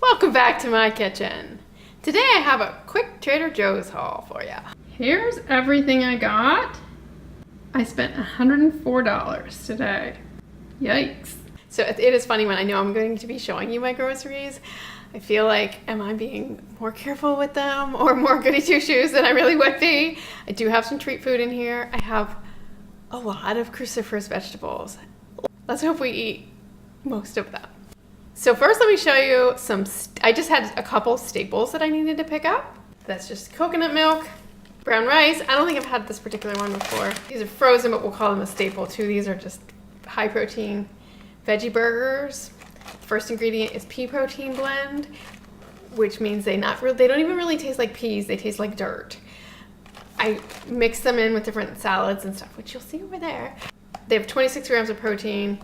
Welcome back to my kitchen. Today I have a quick Trader Joe's haul for you. Here's everything I got. I spent $104 today. Yikes. So it is funny when I know I'm going to be showing you my groceries. I feel like, am I being more careful with them or more goody two-shoes than I really would be? I do have some treat food in here. I have a lot of cruciferous vegetables. Let's hope we eat most of them. So first let me show you some, I just had a couple staples that I needed to pick up. That's just coconut milk, brown rice. I don't think I've had this particular one before. These are frozen, but we'll call them a staple too. These are just high protein veggie burgers. First ingredient is pea protein blend, which means they don't even really taste like peas, they taste like dirt. I mix them in with different salads and stuff, which you'll see over there. They have 26 grams of protein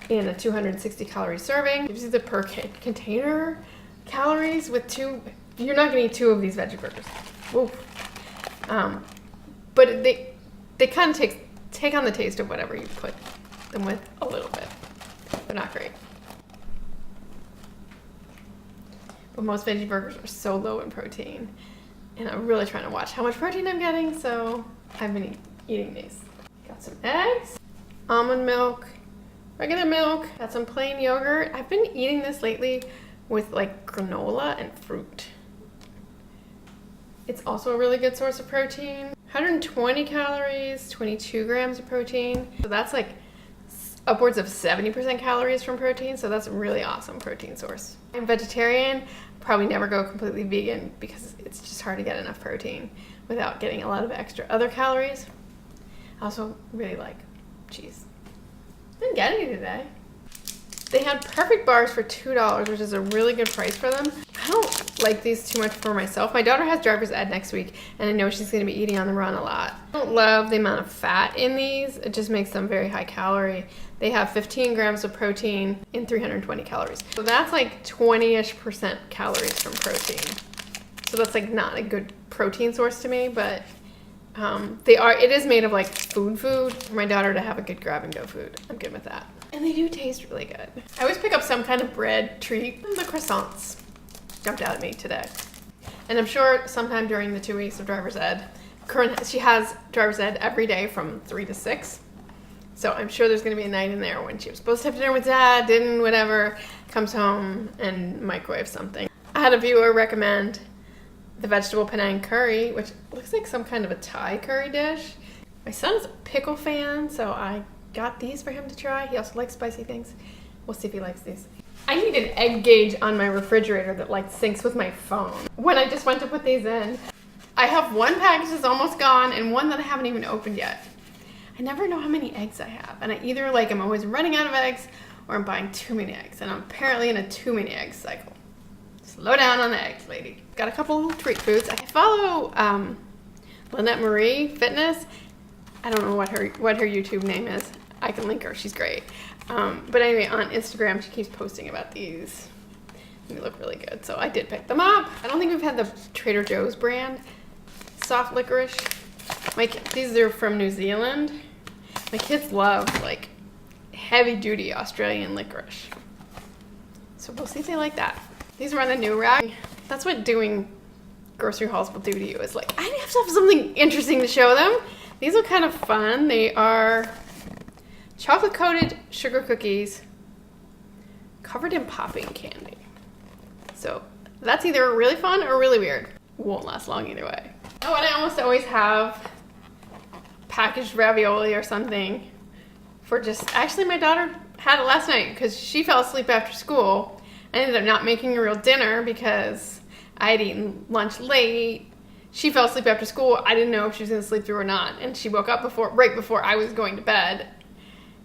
in a 260 calorie serving. Gives you the per container calories with two. You're not gonna eat two of these veggie burgers. But they kind of take on the taste of whatever you put them with a little bit. They're not great. But most veggie burgers are so low in protein. And I'm really trying to watch how much protein I'm getting, so I've been eating these. Got some eggs, almond milk, regular milk, got some plain yogurt. I've been eating this lately with like granola and fruit. It's also a really good source of protein. 120 calories, 22 grams of protein. So that's like upwards of 70% calories from protein, so that's a really awesome protein source. I'm vegetarian, probably never go completely vegan because it's just hard to get enough protein without getting a lot of extra other calories. I also really like cheese. Didn't get any today. They had perfect bars for $2, which is a really good price for them. I don't like these too much for myself. My daughter has driver's ed next week, and I know she's gonna be eating on the run a lot. I don't love the amount of fat in these. It just makes them very high calorie. They have 15 grams of protein and 320 calories. So that's like 20-ish% calories from protein. So that's like not a good protein source to me, but it is made of like food for my daughter to have a good grab and go food. I'm good with that. And they do taste really good. I always pick up some kind of bread treat. The croissants jumped out at me today. And I'm sure sometime during the 2 weeks of driver's ed, she has driver's ed every day from 3 to 6. So I'm sure there's gonna be a night in there when she was supposed to have dinner with dad, didn't, whatever, comes home and microwaves something. I had a viewer recommend the vegetable Penang curry, which looks like some kind of a Thai curry dish. My son is a pickle fan, so I got these for him to try. He also likes spicy things. We'll see if he likes these. I need an egg gauge on my refrigerator that like syncs with my phone. When I just went to put these in, I have one package that's almost gone and one that I haven't even opened yet. I never know how many eggs I have, and I either like I'm always running out of eggs or I'm buying too many eggs, and I'm apparently in a too many eggs cycle. Slow down on the eggs, lady. Got a couple little treat foods. I follow Lynette Marie Fitness. I don't know what her YouTube name is. I can link her, she's great. But anyway, on Instagram, she keeps posting about these. They look really good, so I did pick them up. I don't think we've had the Trader Joe's brand soft licorice. These are from New Zealand. My kids love like heavy duty Australian licorice. So we'll see if they like that. These are on the new rack. That's what doing grocery hauls will do to you, is like, I have to have something interesting to show them. These are kind of fun. They are chocolate coated sugar cookies covered in popping candy. So that's either really fun or really weird. Won't last long either way. Oh, and I almost always have packaged ravioli or something for actually my daughter had it last night because she fell asleep after school. I ended up not making a real dinner because I had eaten lunch late. She fell asleep after school. I didn't know if she was gonna sleep through or not. And she woke up right before I was going to bed.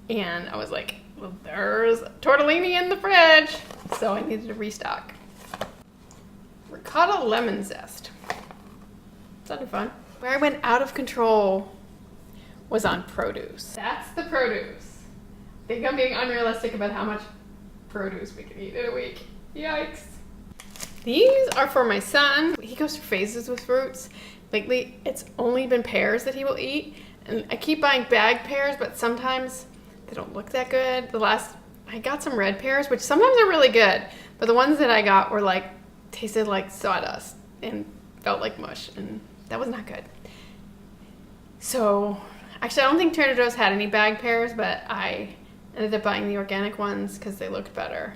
And I was like, well, there's tortellini in the fridge. So I needed to restock. Ricotta lemon zest. Sounded fun. Where I went out of control was on produce. That's the produce. I think I'm being unrealistic about how much produce we can eat in a week. Yikes. These are for my son. He goes through phases with fruits. Lately, it's only been pears that he will eat. And I keep buying bagged pears, but sometimes they don't look that good. I got some red pears, which sometimes are really good, But the ones that I got were like, tasted like sawdust and felt like mush, and that was not good. So, actually, I don't think Trader Joe's had any bag pears, but I ended up buying the organic ones because they looked better,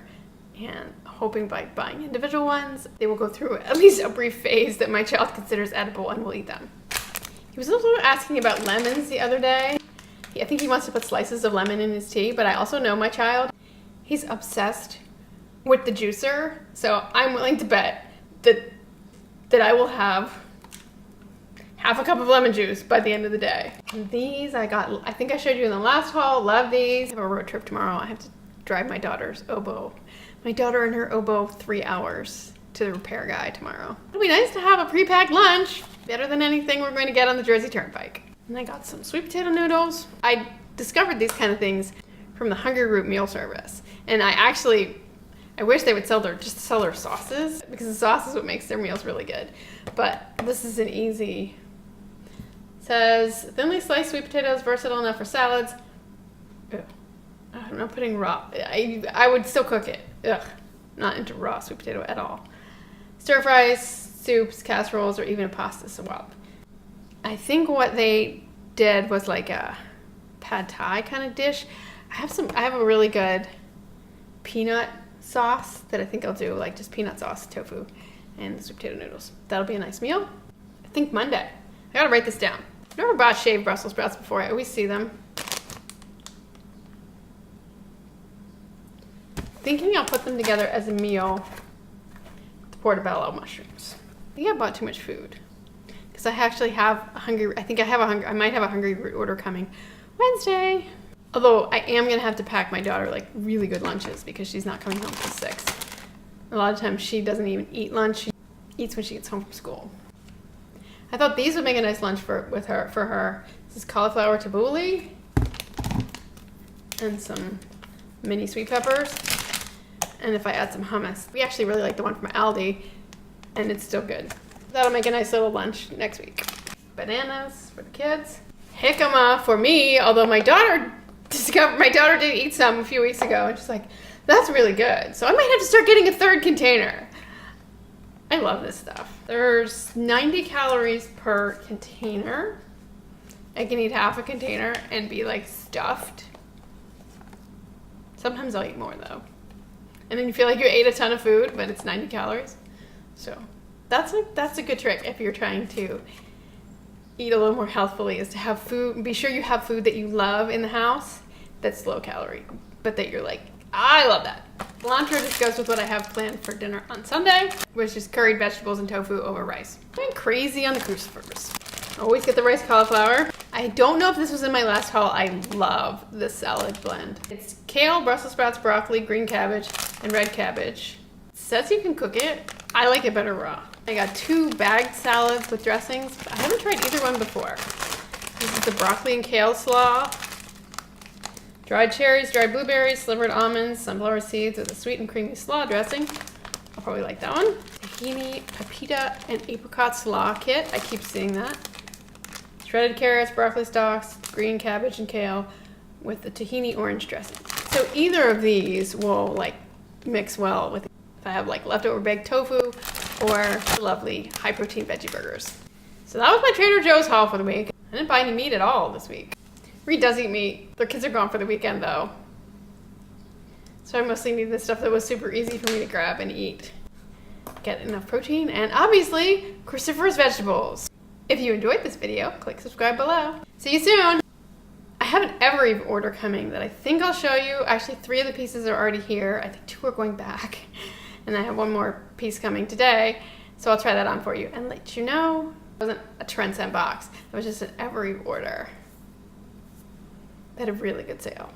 and hoping by buying individual ones, they will go through at least a brief phase that my child considers edible and will eat them. He was also asking about lemons the other day. I think he wants to put slices of lemon in his tea, but I also know my child. He's obsessed with the juicer, so I'm willing to bet that I will have half a cup of lemon juice by the end of the day. And these I got, I think I showed you in the last haul. Love these. I have a road trip tomorrow. I have to drive my daughter's oboe. My daughter and her oboe 3 hours to the repair guy tomorrow. It'll be nice to have a pre-packed lunch. Better than anything we're going to get on the Jersey Turnpike. And I got some sweet potato noodles. I discovered these kind of things from the Hungry Root meal service. And I wish they would sell their sauces, because the sauce is what makes their meals really good. But this is an easy, says thinly sliced sweet potatoes, versatile enough for salads. Ugh. I'm not putting raw. I would still cook it. Ugh. Not into raw sweet potato at all. Stir fries, soups, casseroles, or even a pasta swap. I think what they did was like a pad thai kind of dish. I have a really good peanut sauce that I think I'll do, like just peanut sauce, tofu, and the sweet potato noodles. That'll be a nice meal. I think Monday. I gotta write this down. I've never bought shaved Brussels sprouts before. I always see them. Thinking I'll put them together as a meal with the portobello mushrooms. I think I bought too much food because I actually have I might have a Hungry Root order coming Wednesday. Although I am gonna have to pack my daughter like really good lunches because she's not coming home till 6. A lot of times she doesn't even eat lunch. She eats when she gets home from school. I thought these would make a nice lunch for her. This is cauliflower tabbouleh and some mini sweet peppers. And if I add some hummus, we actually really like the one from Aldi, and it's still good. That'll make a nice little lunch next week. Bananas for the kids. Jicama for me, although my daughter did eat some a few weeks ago, and she's like, that's really good. So I might have to start getting a 3rd container. I love this stuff. There's 90 calories per container. I can eat half a container and be like stuffed. Sometimes I'll eat more though. And then you feel like you ate a ton of food, but it's 90 calories. So that's a good trick if you're trying to eat a little more healthfully, is to have food, be sure you have food that you love in the house that's low calorie, but that you're like, I love that. Cilantro just goes with what I have planned for dinner on Sunday, which is curried vegetables and tofu over rice. I'm going crazy on the crucifers. Always get the rice cauliflower. I don't know if this was in my last haul. I love this salad blend. It's kale, Brussels sprouts, broccoli, green cabbage, and red cabbage. It says you can cook it. I like it better raw. I got 2 bagged salads with dressings, but I haven't tried either one before. This is the broccoli and kale slaw. Dried cherries, dried blueberries, slivered almonds, sunflower seeds with a sweet and creamy slaw dressing. I'll probably like that one. Tahini, pepita, and apricot slaw kit. I keep seeing that. Shredded carrots, broccoli stalks, green cabbage, and kale with the tahini orange dressing. So either of these will like mix well with if I have like leftover baked tofu or lovely high protein veggie burgers. So that was my Trader Joe's haul for the week. I didn't buy any meat at all this week. Reed does eat meat. Their kids are gone for the weekend though. So I mostly need the stuff that was super easy for me to grab and eat. Get enough protein and obviously cruciferous vegetables. If you enjoyed this video, click subscribe below. See you soon! I have an Evereve order coming that I think I'll show you. Actually, 3 of the pieces are already here. I think 2 are going back. And I have 1 more piece coming today. So I'll try that on for you and let you know. It wasn't a trend sent box. It was just an Evereve order. They had a really good sale.